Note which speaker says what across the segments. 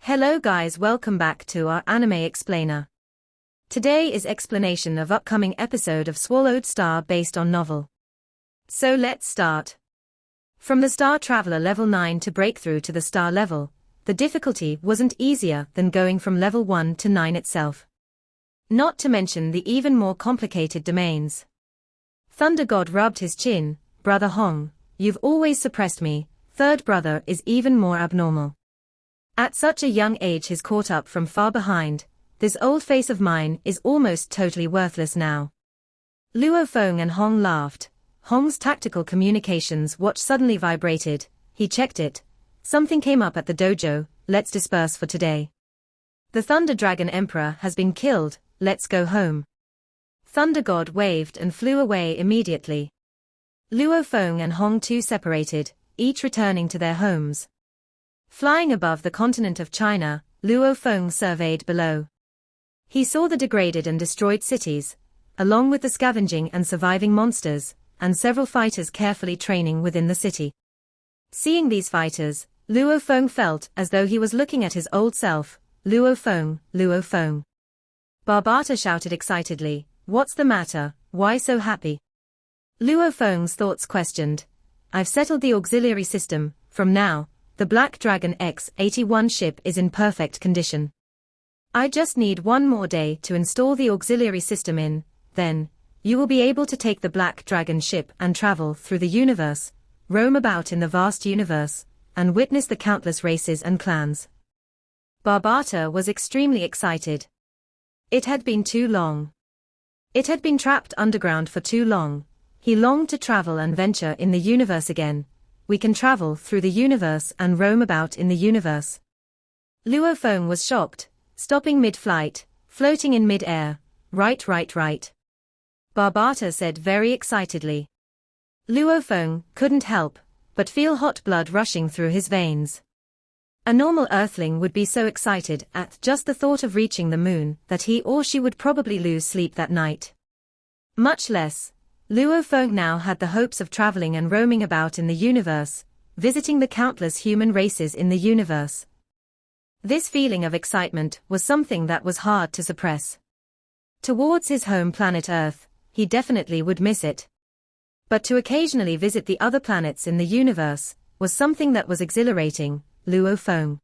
Speaker 1: Hello guys, welcome back to our Anime Explainer. Today is explanation of upcoming episode of Swallowed Star based on novel. So let's start. From the Star Traveler level 9 to breakthrough to the star level, the difficulty wasn't easier than going from level 1 to 9 itself. Not to mention the even more complicated domains. Thunder God rubbed his chin. Brother Hong, you've always suppressed me. Third brother is even more abnormal. At such a young age he's caught up from far behind. This old face of mine is almost totally worthless now. Luo Feng and Hong laughed. Hong's tactical communications watch suddenly vibrated. He checked it. Something came up at the dojo. Let's disperse for today. The Thunder Dragon Emperor has been killed. Let's go home. Thunder God waved and flew away immediately. Luo Feng and Hong too separated, each returning to their homes. Flying above the continent of China, Luo Feng surveyed below. He saw the degraded and destroyed cities, along with the scavenging and surviving monsters, and several fighters carefully training within the city. Seeing these fighters, Luo Feng felt as though he was looking at his old self. Luo Feng, Luo Feng. Barbata shouted excitedly, "What's the matter? Why so happy?" Luo Feng's thoughts questioned. "I've settled the auxiliary system. From now, the Black Dragon X-81 ship is in perfect condition. I just need one more day to install the auxiliary system in, then, you will be able to take the Black Dragon ship and travel through the universe, roam about in the vast universe, and witness the countless races and clans." Barbata was extremely excited. It had been too long. It had been trapped underground for too long. He longed to travel and venture in the universe again. We can travel through the universe and roam about in the universe. Luo Feng was shocked, stopping mid-flight, floating in mid-air. Right. Barbata said very excitedly. Luo Feng couldn't help but feel hot blood rushing through his veins. A normal earthling would be so excited at just the thought of reaching the moon that he or she would probably lose sleep that night. Much less, Luo Feng now had the hopes of traveling and roaming about in the universe, visiting the countless human races in the universe. This feeling of excitement was something that was hard to suppress. Towards his home planet Earth, he definitely would miss it. But to occasionally visit the other planets in the universe was something that was exhilarating. Luo Feng.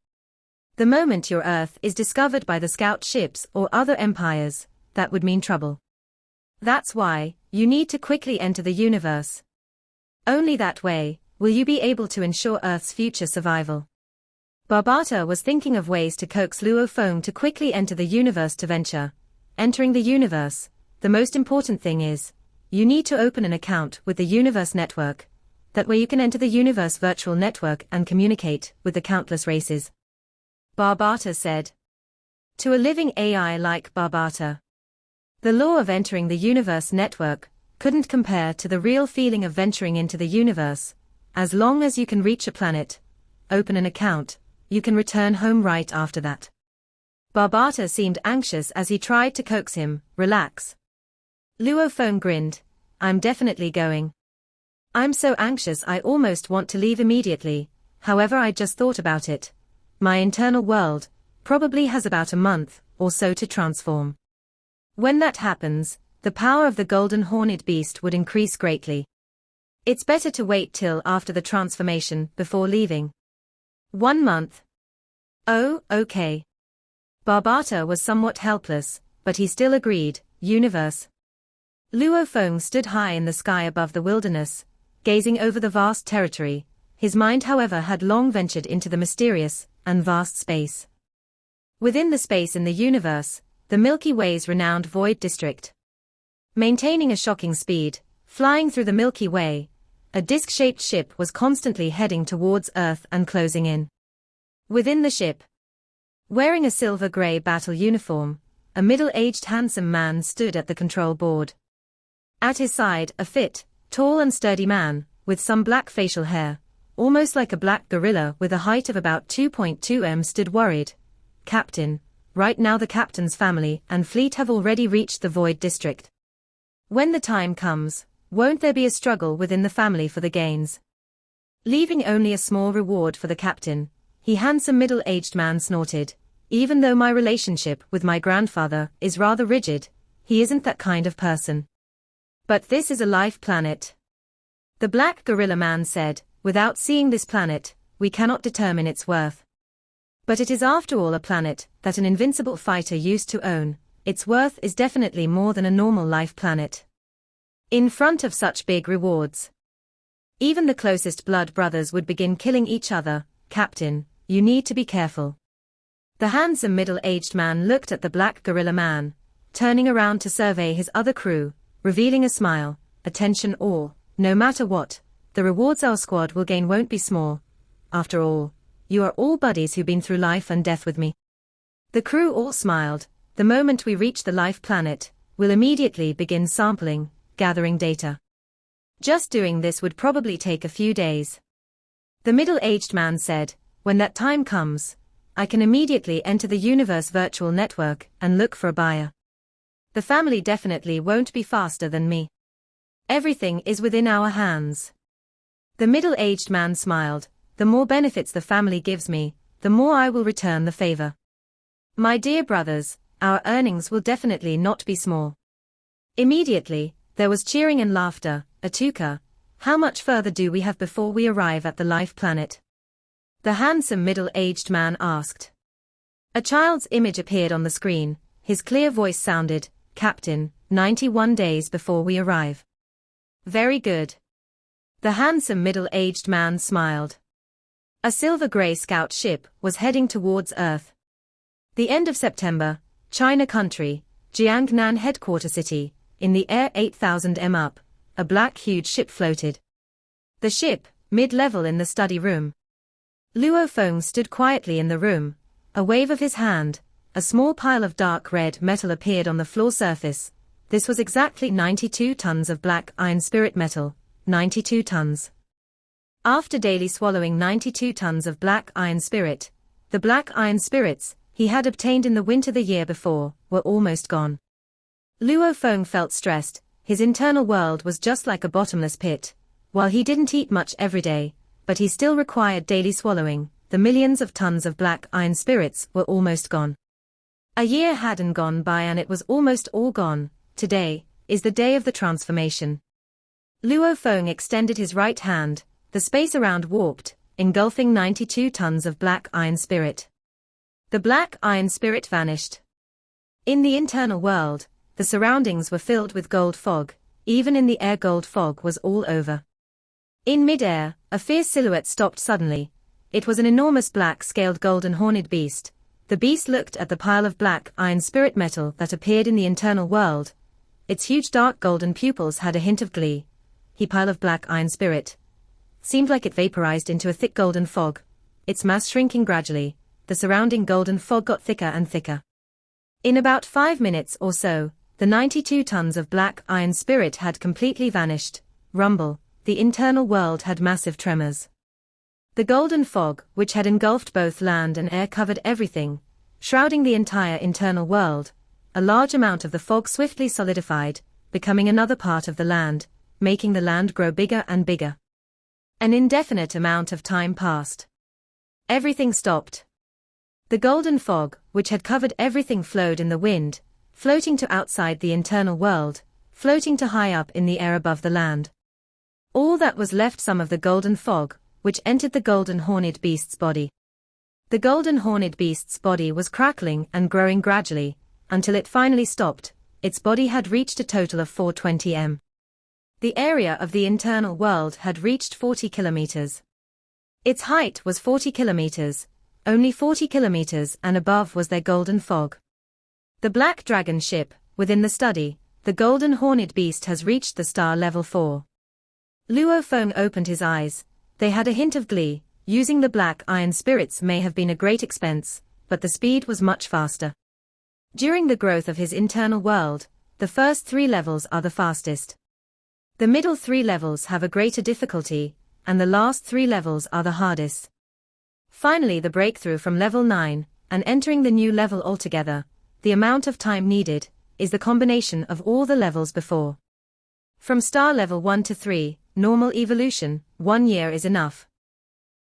Speaker 1: The moment your Earth is discovered by the scout ships or other empires, that would mean trouble. That's why you need to quickly enter the universe. Only that way will you be able to ensure Earth's future survival. Barbata was thinking of ways to coax Luo Feng to quickly enter the universe to venture. Entering the universe, the most important thing is, you need to open an account with the Universe Network. That way you can enter the universe virtual network and communicate with the countless races. Barbata said. To a living AI like Barbata, the law of entering the universe network couldn't compare to the real feeling of venturing into the universe. As long as you can reach a planet, open an account, you can return home right after that. Barbata seemed anxious as he tried to coax him. Relax. Luo Feng grinned. I'm definitely going. I'm so anxious I almost want to leave immediately. However, I just thought about it. My internal world probably has about a month or so to transform. When that happens, the power of the golden horned beast would increase greatly. It's better to wait till after the transformation before leaving. 1 month. Oh, okay. Barbata was somewhat helpless, but he still agreed. Universe. Luo Feng stood high in the sky above the wilderness, gazing over the vast territory. His mind, however, had long ventured into the mysterious and vast space. Within the space in the universe, the Milky Way's renowned Void District. Maintaining a shocking speed, flying through the Milky Way, a disc-shaped ship was constantly heading towards Earth and closing in. Within the ship, wearing a silver-gray battle uniform, a middle-aged handsome man stood at the control board. At his side, a fit, tall and sturdy man, with some black facial hair, almost like a black gorilla with a height of about 2.2 m stood worried. Captain, right now the captain's family and fleet have already reached the Void District. When the time comes, won't there be a struggle within the family for the gains? Leaving only a small reward for the captain, he handsome middle-aged man snorted. Even though my relationship with my grandfather is rather rigid, he isn't that kind of person. But this is a life planet. The black gorilla man said, without seeing this planet, we cannot determine its worth. But it is after all a planet that an invincible fighter used to own. Its worth is definitely more than a normal life planet. In front of such big rewards, even the closest blood brothers would begin killing each other. Captain, you need to be careful. The handsome middle-aged man looked at the black gorilla man, turning around to survey his other crew, revealing a smile. Attention all, no matter what, the rewards our squad will gain won't be small. After all, you are all buddies who've been through life and death with me. The crew all smiled. The moment we reach the life planet, we'll immediately begin sampling, gathering data. Just doing this would probably take a few days. The middle-aged man said, when that time comes, I can immediately enter the universe virtual network and look for a buyer. The family definitely won't be faster than me. Everything is within our hands. The middle-aged man smiled. The more benefits the family gives me, the more I will return the favor. My dear brothers, our earnings will definitely not be small. Immediately, there was cheering and laughter. Atuka, how much further do we have before we arrive at the life planet? The handsome middle-aged man asked. A child's image appeared on the screen. His clear voice sounded, Captain, 91 days before we arrive. Very good. The handsome middle-aged man smiled. A silver-gray scout ship was heading towards Earth. The end of September, China country, Jiangnan headquarter city, in the air 8,000 m up, a black huge ship floated. The ship, mid-level in the study room. Luo Feng stood quietly in the room. A wave of his hand, a small pile of dark red metal appeared on the floor surface. This was exactly 92 tons of black iron spirit metal, 92 tons. After daily swallowing 92 tons of black iron spirit, the black iron spirits he had obtained in the winter the year before were almost gone. Luo Feng felt stressed. His internal world was just like a bottomless pit. While he didn't eat much every day, but he still required daily swallowing, the millions of tons of black iron spirits were almost gone. A year hadn't gone by and it was almost all gone. Today is the day of the transformation. Luo Feng extended his right hand. The space around warped, engulfing 92 tons of black iron spirit. The black iron spirit vanished. In the internal world, the surroundings were filled with gold fog. Even in the air, gold fog was all over. In mid-air, a fierce silhouette stopped suddenly. It was an enormous black-scaled golden horned beast. The beast looked at the pile of black iron spirit metal that appeared in the internal world. Its huge dark golden pupils had a hint of glee. The pile of black iron spirit seemed like it vaporized into a thick golden fog, its mass shrinking gradually. The surrounding golden fog got thicker and thicker. In about 5 minutes or so, the 92 tons of black iron spirit had completely vanished. Rumble, the internal world had massive tremors. The golden fog, which had engulfed both land and air, covered everything, shrouding the entire internal world. A large amount of the fog swiftly solidified, becoming another part of the land, making the land grow bigger and bigger. An indefinite amount of time passed. Everything stopped. The golden fog, which had covered everything, flowed in the wind, floating to outside the internal world, floating to high up in the air above the land. All that was left, some of the golden fog, which entered the golden horned beast's body. The golden horned beast's body was crackling and growing gradually, until it finally stopped. Its body had reached a total of 420 m. The area of the internal world had reached 40 kilometers. Its height was 40 kilometers. Only 40 kilometers and above was their golden fog. The Black Dragon ship, within the study, the golden horned beast has reached the star level 4. Luo Feng opened his eyes. They had a hint of glee. Using the black iron spirits may have been a great expense, but the speed was much faster. During the growth of his internal world, the first 3 levels are the fastest. The middle 3 levels have a greater difficulty, and the last 3 levels are the hardest. Finally, the breakthrough from level 9, and entering the new level altogether, the amount of time needed, is the combination of all the levels before. From star level 1 to 3, normal evolution, 1 year is enough.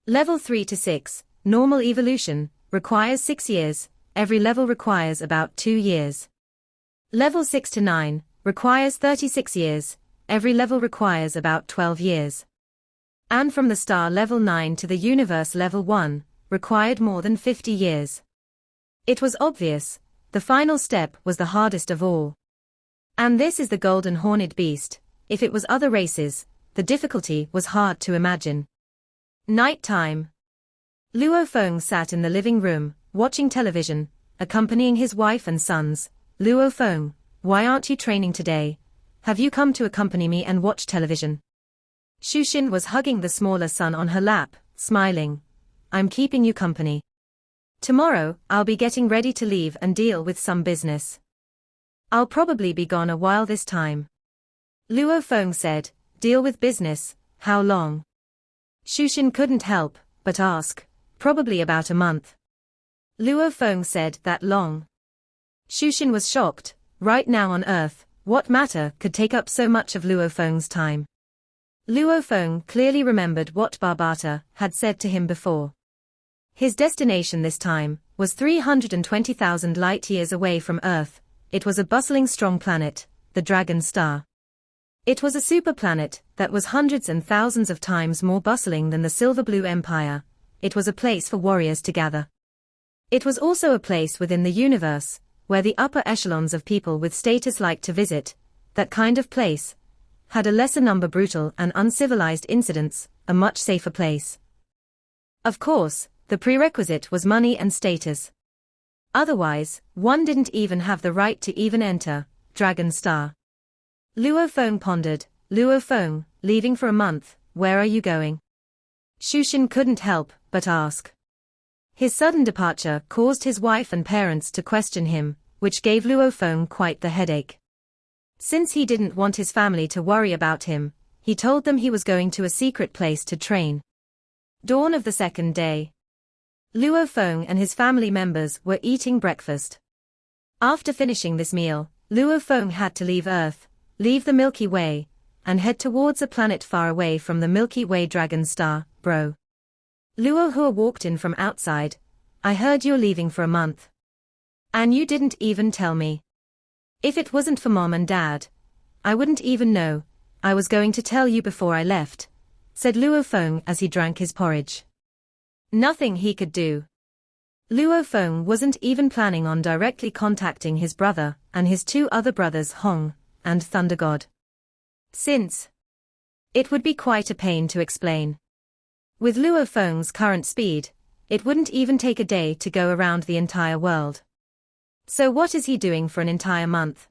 Speaker 1: Level 3 to 6, normal evolution, requires 6 years, every level requires about 2 years. Level 6 to 9, requires 36 years, every level requires about 12 years. And from the star level 9 to the universe level 1, required more than 50 years. It was obvious, the final step was the hardest of all. And this is the golden horned beast. If it was other races, the difficulty was hard to imagine. Night time. Luo Feng sat in the living room, watching television, accompanying his wife and sons. Luo Feng, why aren't you training today? Have you come to accompany me and watch television? Shushin was hugging the smaller son on her lap, smiling. I'm keeping you company. Tomorrow, I'll be getting ready to leave and deal with some business. I'll probably be gone a while this time. Luo Feng said, deal with business, how long? Shushin couldn't help but ask, probably about a month. Luo Feng said, that long? Shushin was shocked. Right now on Earth, what matter could take up so much of Luo Feng's time? Luo Feng clearly remembered what Barbata had said to him before. His destination this time was 320,000 light-years away from Earth. It was a bustling strong planet, the Dragon Star. It was a superplanet that was hundreds and thousands of times more bustling than the Silver Blue Empire. It was a place for warriors to gather. It was also a place within the universe, where the upper echelons of people with status like to visit. That kind of place had a lesser number brutal and uncivilized incidents, a much safer place. Of course, the prerequisite was money and status. Otherwise, one didn't even have the right to even enter Dragon Star. Luo Feng pondered. Luo Feng, leaving for a month, where are you going? Shushin couldn't help but ask. His sudden departure caused his wife and parents to question him, which gave Luo Feng quite the headache. Since he didn't want his family to worry about him, he told them he was going to a secret place to train. Dawn of the second day. Luo Feng and his family members were eating breakfast. After finishing this meal, Luo Feng had to leave Earth, leave the Milky Way, and head towards a planet far away from the Milky Way Dragon Star, bro. Luo Hua walked in from outside. I heard you're leaving for a month. And you didn't even tell me. If it wasn't for Mom and Dad, I wouldn't even know. I was going to tell you before I left, said Luo Feng as he drank his porridge. Nothing he could do. Luo Feng wasn't even planning on directly contacting his brother and his 2 other brothers Hong and Thunder God. Since it would be quite a pain to explain. With Luo Feng's current speed, it wouldn't even take a day to go around the entire world. So what is he doing for an entire month?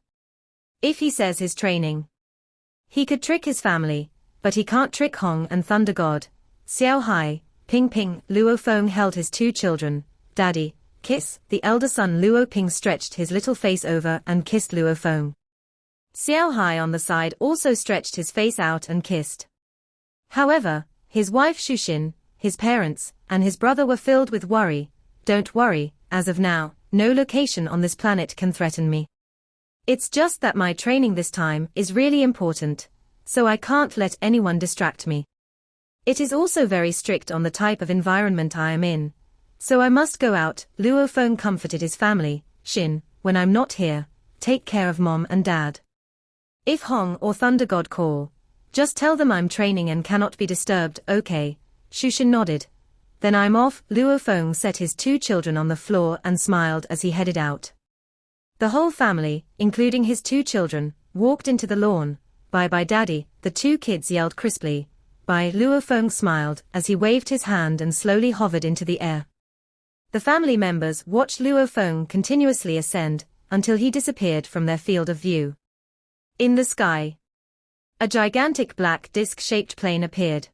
Speaker 1: If he says his training, he could trick his family, but he can't trick Hong and Thunder God. Xiao Hai, Ping Ping. Luo Feng held his 2 children. Daddy, kiss. The elder son Luo Ping stretched his little face over and kissed Luo Feng. Xiao Hai on the side also stretched his face out and kissed. However, his wife Shushin, his parents, and his brother were filled with worry. Don't worry, as of now, no location on this planet can threaten me. It's just that my training this time is really important, so I can't let anyone distract me. It is also very strict on the type of environment I am in, so I must go out. Luo Feng comforted his family. Shin, when I'm not here, take care of Mom and Dad. If Hong or Thunder God call, just tell them I'm training and cannot be disturbed, okay? Shushin nodded. Then I'm off. Luo Feng set his 2 children on the floor and smiled as he headed out. The whole family, including his 2 children, walked into the lawn. Bye-bye Daddy, the 2 kids yelled crisply. Bye. Luo Feng smiled as he waved his hand and slowly hovered into the air. The family members watched Luo Feng continuously ascend until he disappeared from their field of view. In the sky, a gigantic black disc-shaped plane appeared.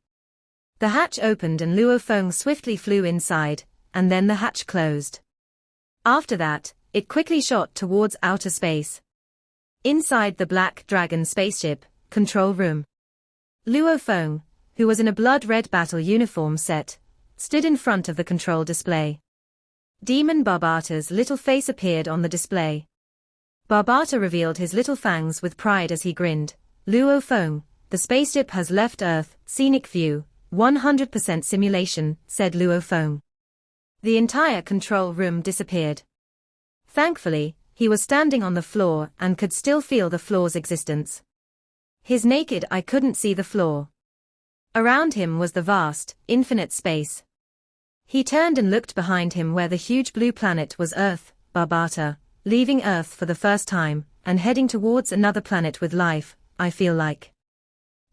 Speaker 1: The hatch opened and Luo Feng swiftly flew inside, and then the hatch closed. After that, it quickly shot towards outer space. Inside the Black Dragon spaceship, control room. Luo Feng, who was in a blood-red battle uniform set, stood in front of the control display. Demon Barbata's little face appeared on the display. Barbata revealed his little fangs with pride as he grinned. Luo Feng, the spaceship has left Earth, scenic view, 100% simulation, said Luo Feng. The entire control room disappeared. Thankfully, he was standing on the floor and could still feel the floor's existence. His naked eye couldn't see the floor. Around him was the vast, infinite space. He turned and looked behind him where the huge blue planet was Earth, Barbata, leaving Earth for the first time, and heading towards another planet with life, I feel like.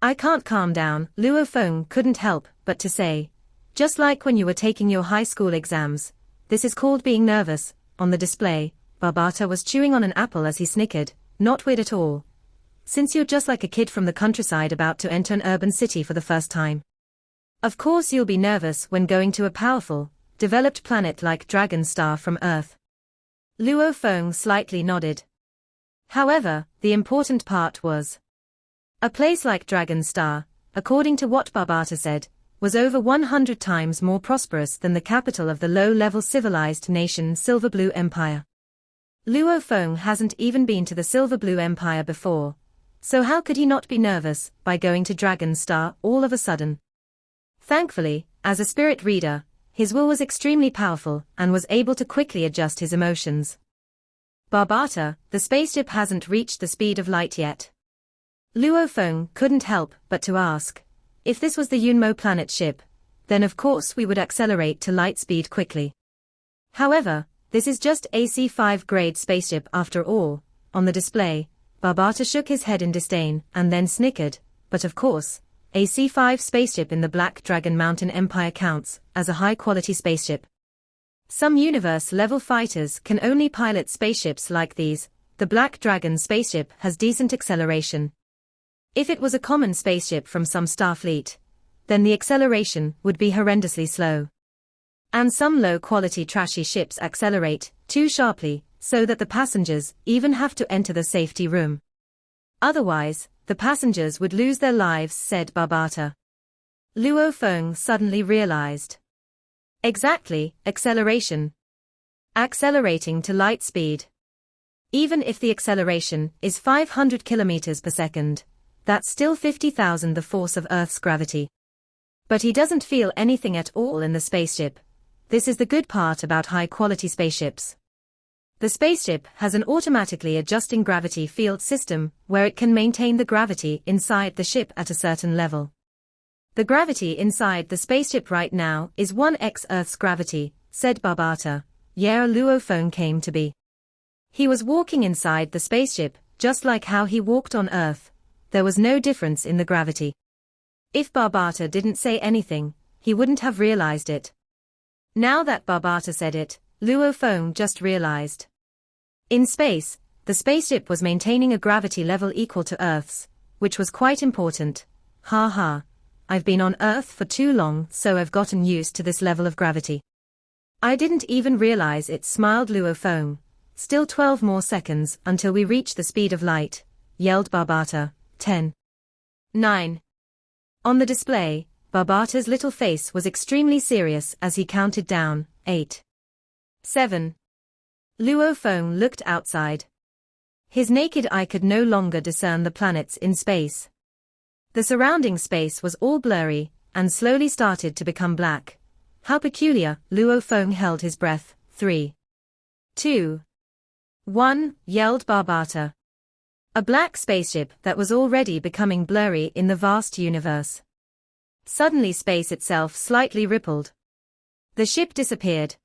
Speaker 1: I can't calm down, Luo Feng couldn't help but to say. Just like when you were taking your high school exams. This is called being nervous. On the display, Barbata was chewing on an apple as he snickered, not weird at all. Since you're just like a kid from the countryside about to enter an urban city for the first time. Of course you'll be nervous when going to a powerful, developed planet like Dragon Star from Earth. Luo Feng slightly nodded. However, the important part was a place like Dragon Star, according to what Barbata said, was over 100 times more prosperous than the capital of the low-level civilized nation Silver Blue Empire. Luo Feng hasn't even been to the Silver Blue Empire before, so how could he not be nervous by going to Dragon Star all of a sudden? Thankfully, as a spirit reader, his will was extremely powerful and was able to quickly adjust his emotions. Barbata, the spaceship hasn't reached the speed of light yet. Luo Feng couldn't help but to ask. If this was the Yunmo planet ship, then of course we would accelerate to light speed quickly. However, this is just a C5 grade spaceship after all. On the display, Barbata shook his head in disdain and then snickered, but of course, a C5 spaceship in the Black Dragon Mountain Empire counts as a high-quality spaceship. Some universe-level fighters can only pilot spaceships like these. The Black Dragon spaceship has decent acceleration. If it was a common spaceship from some star fleet, then the acceleration would be horrendously slow. And some low-quality trashy ships accelerate too sharply, so that the passengers even have to enter the safety room. Otherwise, the passengers would lose their lives, said Barbata. Luo Feng suddenly realized. Exactly, acceleration. Accelerating to light speed. Even if the acceleration is 500 kilometers per second, that's still 50,000 the force of Earth's gravity. But he doesn't feel anything at all in the spaceship. This is the good part about high-quality spaceships. The spaceship has an automatically adjusting gravity field system where it can maintain the gravity inside the ship at a certain level. The gravity inside the spaceship right now is 1x Earth's gravity, said Barbata. Yeah, Luo Feng came to be. He was walking inside the spaceship, just like how he walked on Earth. There was no difference in the gravity. If Barbata didn't say anything, he wouldn't have realized it. Now that Barbata said it, Luo Feng just realized. In space, the spaceship was maintaining a gravity level equal to Earth's, which was quite important. Ha ha. I've been on Earth for too long, so I've gotten used to this level of gravity. I didn't even realize it, smiled Luo Feng. Still 12 more seconds until we reach the speed of light, yelled Barbata. 10. 9. On the display, Barbata's little face was extremely serious as he counted down. 8. 7. Luo Feng looked outside. His naked eye could no longer discern the planets in space. The surrounding space was all blurry, and slowly started to become black. How peculiar, Luo Feng held his breath. 3. 2. 1, yelled Barbata. A black spaceship that was already becoming blurry in the vast universe. Suddenly space itself slightly rippled. The ship disappeared.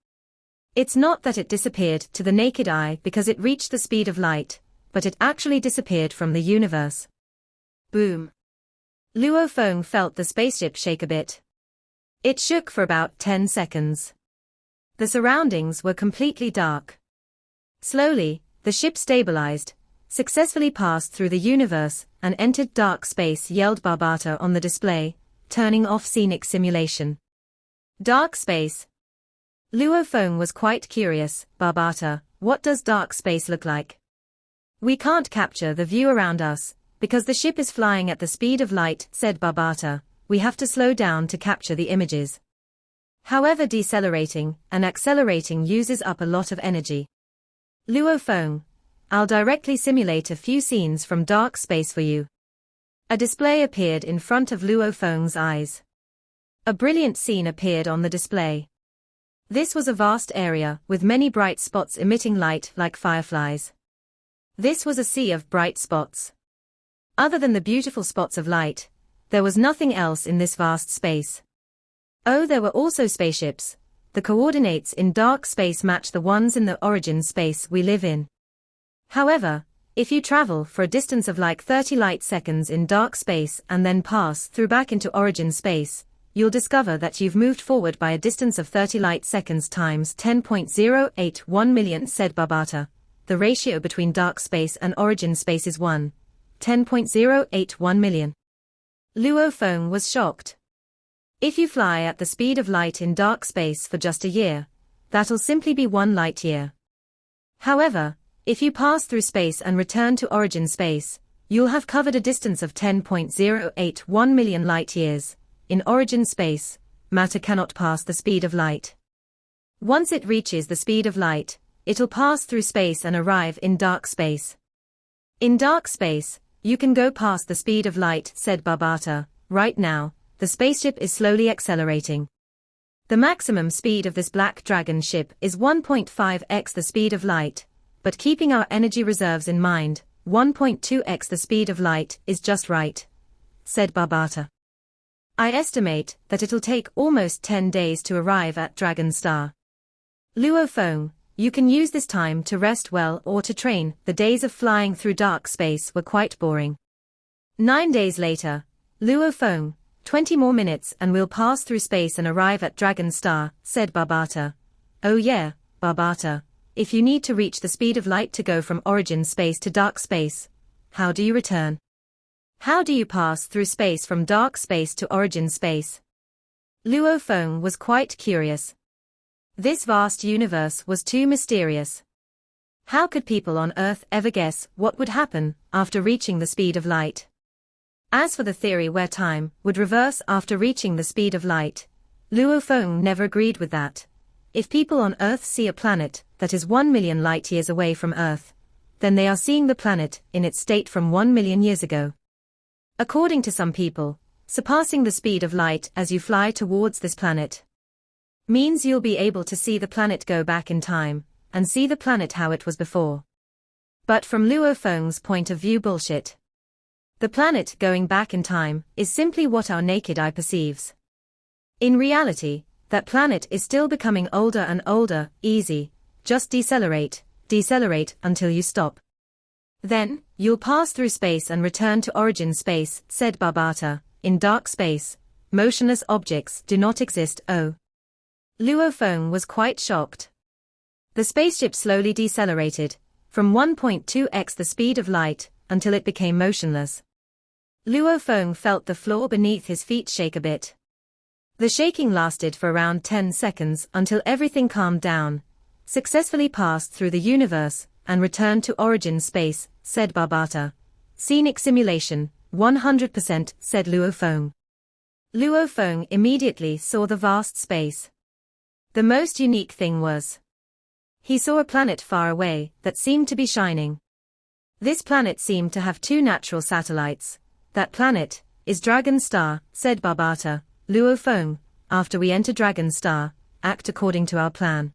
Speaker 1: It's not that it disappeared to the naked eye because it reached the speed of light, but it actually disappeared from the universe. Boom. Luo Feng felt the spaceship shake a bit. It shook for about 10 seconds. The surroundings were completely dark. Slowly, the ship stabilized, successfully passed through the universe, and entered dark space, yelled Barbata on the display, turning off scenic simulation. Dark space. Luo Feng was quite curious. Barbata, what does dark space look like? We can't capture the view around us, because the ship is flying at the speed of light, said Barbata. We have to slow down to capture the images. However, decelerating and accelerating uses up a lot of energy. Luo Feng, I'll directly simulate a few scenes from dark space for you. A display appeared in front of Luo Feng's eyes. A brilliant scene appeared on the display. This was a vast area with many bright spots emitting light like fireflies. This was a sea of bright spots. Other than the beautiful spots of light, there was nothing else in this vast space. Oh, there were also spaceships. The coordinates in dark space match the ones in the origin space we live in. However, if you travel for a distance of like 30 light seconds in dark space and then pass through back into origin space, you'll discover that you've moved forward by a distance of 30 light seconds times 10.081 million, said Barbata. The ratio between dark space and origin space is 10.081 million. Luo Feng was shocked. If you fly at the speed of light in dark space for just a year, that'll simply be 1 light year. However, if you pass through space and return to origin space, you'll have covered a distance of 10.081 million light years. In origin space, matter cannot pass the speed of light. Once it reaches the speed of light, it'll pass through space and arrive in dark space. In dark space, you can go past the speed of light, said Barbata. Right now, the spaceship is slowly accelerating. The maximum speed of this Black Dragon ship is 1.5x the speed of light, but keeping our energy reserves in mind, 1.2x the speed of light is just right, said Barbata. I estimate that it'll take almost 10 days to arrive at Dragon Star. Luo Feng, you can use this time to rest well or to train. The days of flying through dark space were quite boring. 9 days later, Luo Feng, 20 more minutes and we'll pass through space and arrive at Dragon Star, said Barbata. Oh yeah, Barbata, if you need to reach the speed of light to go from origin space to dark space, how do you return? How do you pass through space from dark space to origin space? Luo Feng was quite curious. This vast universe was too mysterious. How could people on Earth ever guess what would happen after reaching the speed of light? As for the theory where time would reverse after reaching the speed of light, Luo Feng never agreed with that. If people on Earth see a planet that is 1 million light years away from Earth, then they are seeing the planet in its state from 1 million years ago. According to some people, surpassing the speed of light as you fly towards this planet means you'll be able to see the planet go back in time and see the planet how it was before. But from Luo Feng's point of view, bullshit. The planet going back in time is simply what our naked eye perceives. In reality, that planet is still becoming older and older. Easy, just decelerate until you stop. Then, you'll pass through space and return to origin space, said Barbata. In dark space, motionless objects do not exist. Oh. Luo Feng was quite shocked. The spaceship slowly decelerated, from 1.2x the speed of light, until it became motionless. Luo Feng felt the floor beneath his feet shake a bit. The shaking lasted for around 10 seconds until everything calmed down, successfully passed through the universe, and returned to origin space, said Barbata. Scenic simulation, 100%, said Luo Feng. Luo Feng immediately saw the vast space. The most unique thing was, he saw a planet far away that seemed to be shining. This planet seemed to have 2 natural satellites. That planet is Dragon Star, said Barbata. Luo Feng, after we enter Dragon Star, act according to our plan.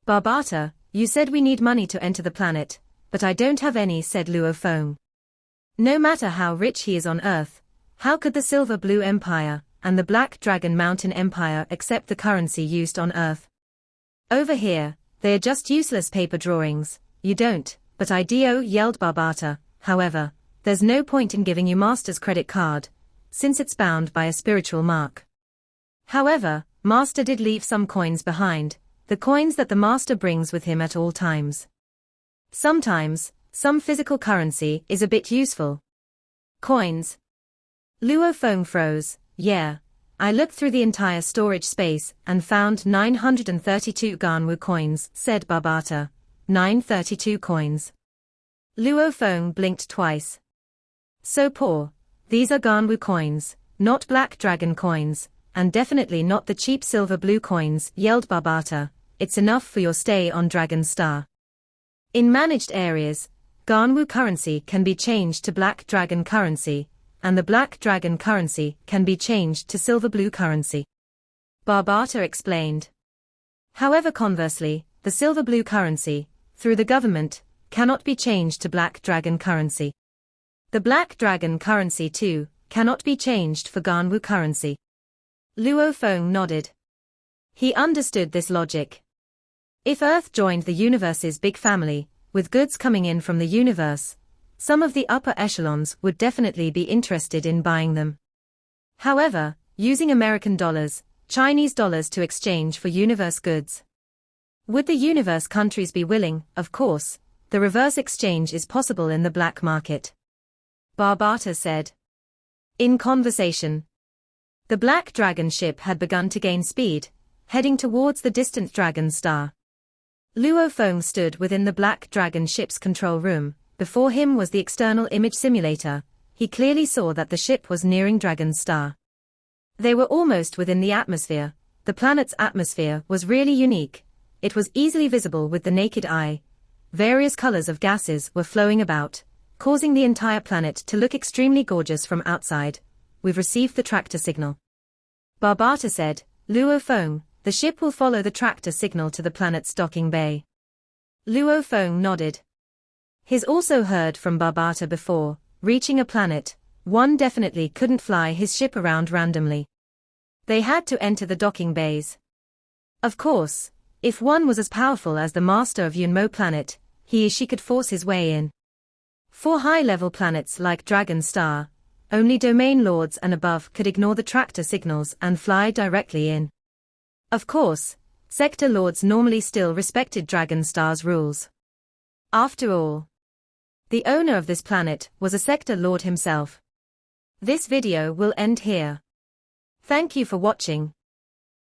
Speaker 1: Barbata, you said we need money to enter the planet, but I don't have any, said Luo Feng. No matter how rich he is on Earth, how could the Silver Blue Empire and the Black Dragon Mountain Empire accept the currency used on Earth? Over here, they are just useless paper drawings. You don't, but I do, yelled Barbata. However, there's no point in giving you Master's credit card, since it's bound by a spiritual mark. However, Master did leave some coins behind, the coins that the Master brings with him at all times. Sometimes, some physical currency is a bit useful. Coins. Luo Feng froze. Yeah, I looked through the entire storage space and found 932 Ganwu coins, said Barbata. 932 coins. Luo Feng blinked twice. So poor. These are Ganwu coins, not Black Dragon coins, and definitely not the cheap silver blue coins, yelled Barbata. It's enough for your stay on Dragon Star. In managed areas, Ganwu currency can be changed to Black Dragon currency, and the Black Dragon currency can be changed to silver blue currency. Barbata explained. However, conversely, the silver blue currency, through the government, cannot be changed to black dragon currency. The black dragon currency too, cannot be changed for Ganwu currency. Luo Feng nodded. He understood this logic. If Earth joined the universe's big family, with goods coming in from the universe, some of the upper echelons would definitely be interested in buying them. However, using American dollars, Chinese dollars to exchange for universe goods. Would the universe countries be willing? Of course, the reverse exchange is possible in the black market. Barbata said. In conversation. The black dragon ship had begun to gain speed, heading towards the distant dragon star. Luo Feng stood within the black dragon ship's control room. Before him was the external image simulator. He clearly saw that the ship was nearing Dragon's star. They were almost within the atmosphere. The planet's atmosphere was really unique. It was easily visible with the naked eye. Various colors of gases were flowing about, causing the entire planet to look extremely gorgeous from outside. We've received the tractor signal. Barbata said. Luo Feng, the ship will follow the tractor signal to the planet's docking bay. Luo Feng nodded. He's also heard from Barbata before. Reaching a planet, one definitely couldn't fly his ship around randomly. They had to enter the docking bays. Of course, if one was as powerful as the master of Yunmo planet, he or she could force his way in. For high-level planets like Dragon Star, only domain lords and above could ignore the tractor signals and fly directly in. Of course, sector lords normally still respected Dragon Star's rules. After all, the owner of this planet was a sector lord himself. This video will end here. Thank you for watching.